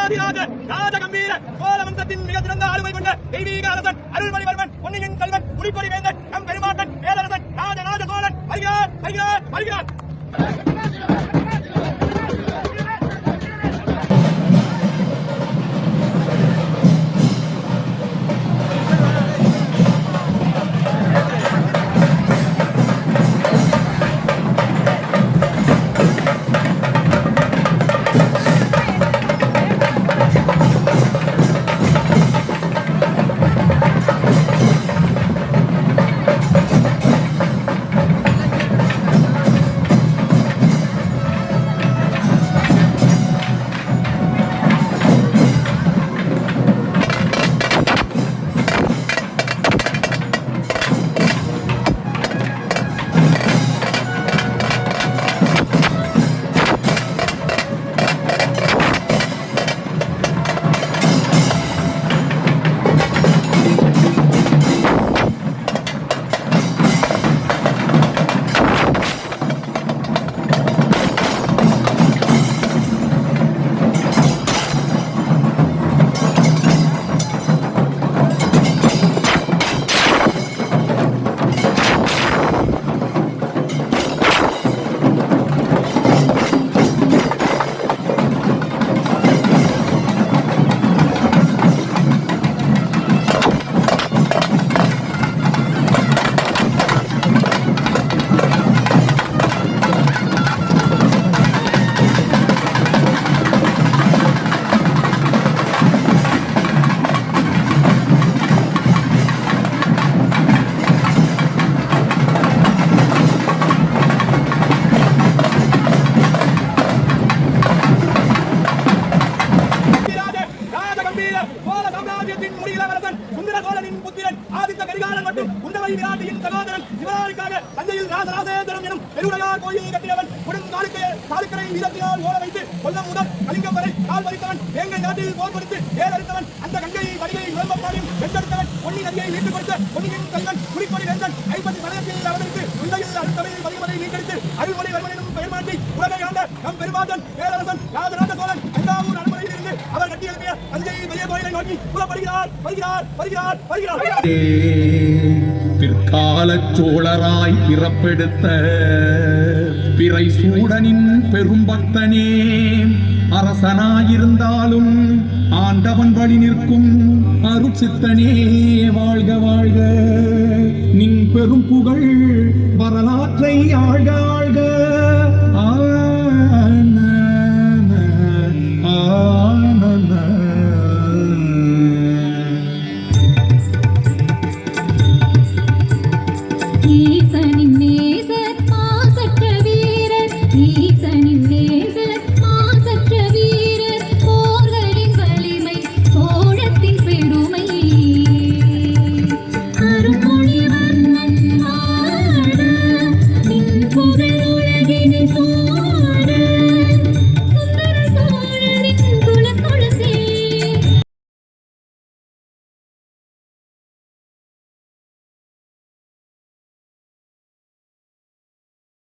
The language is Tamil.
ஆதிராஜ ராஜகம்பீர சோழ வம்சத்தின் மிக சிறந்த ஆளுமை கொண்ட தெய்வீக அரசன் அருள்மொழிவர்மன் பொன்னியின் செல்வன் புலிக்கொடி வேந்தன் நம் பெருமாட்டன் பேரரசன் ராஜராஜ சோழன் வருகிறார் வருகிறார் வருகிறார். சகோதரன் சிவராணிக்காக தஞ்சையில் ராசராசேந்திரம் எனும் பெருவுடையார் கோயிலை கட்டியவன் கொடுங்காலுக்கரை வீரத்தினால் ஓட வைத்து கொல்லம் முதல் கலிங்கம் வரை கால் வலித்தவன் வேங்கை நாட்டில் போர் கொடுத்து ஏறெடுத்தவன் அந்த கங்கையை வடிகையை இளம்பப்பாடியும் வென்றெடுத்தவன் பொன்னி நதியை மீட்டுக் கொடுத்த பொன்னியின் செல்வன் புலிக்கொடி வேந்தன் 50 தலையத்தில் அவருக்கு உண்மையில் அறுத்தவையில் பதிமதை மீட்டெடுத்து அருள்மொழிவர்மன் எனும் பெயர் மாற்றி உலகை ஆண்ட நம் பெருமாதன் பேரரசன் ராஜராஜ சோழன் தஞ்சாவூர் அனுமதியில் இருந்து அவர் கட்டியெழுப்பிய தஞ்சையை பெரிய கோயிலை நோக்கி புறப்படுகிறார் வருகிறார் வருகிறார் வருகிறார். பிற்காலச் சோழராய் பிறப்பெடுத்த பிறை சூடனின் பெரும்பக்தனே, அரசனாயிருந்தாலும் ஆண்டவன் வழி நிற்கும் அருட்சித்தனே வாழ்க வாழ்க. நின் பெரும் புகழ் வரலாற்றை ஆழ்க.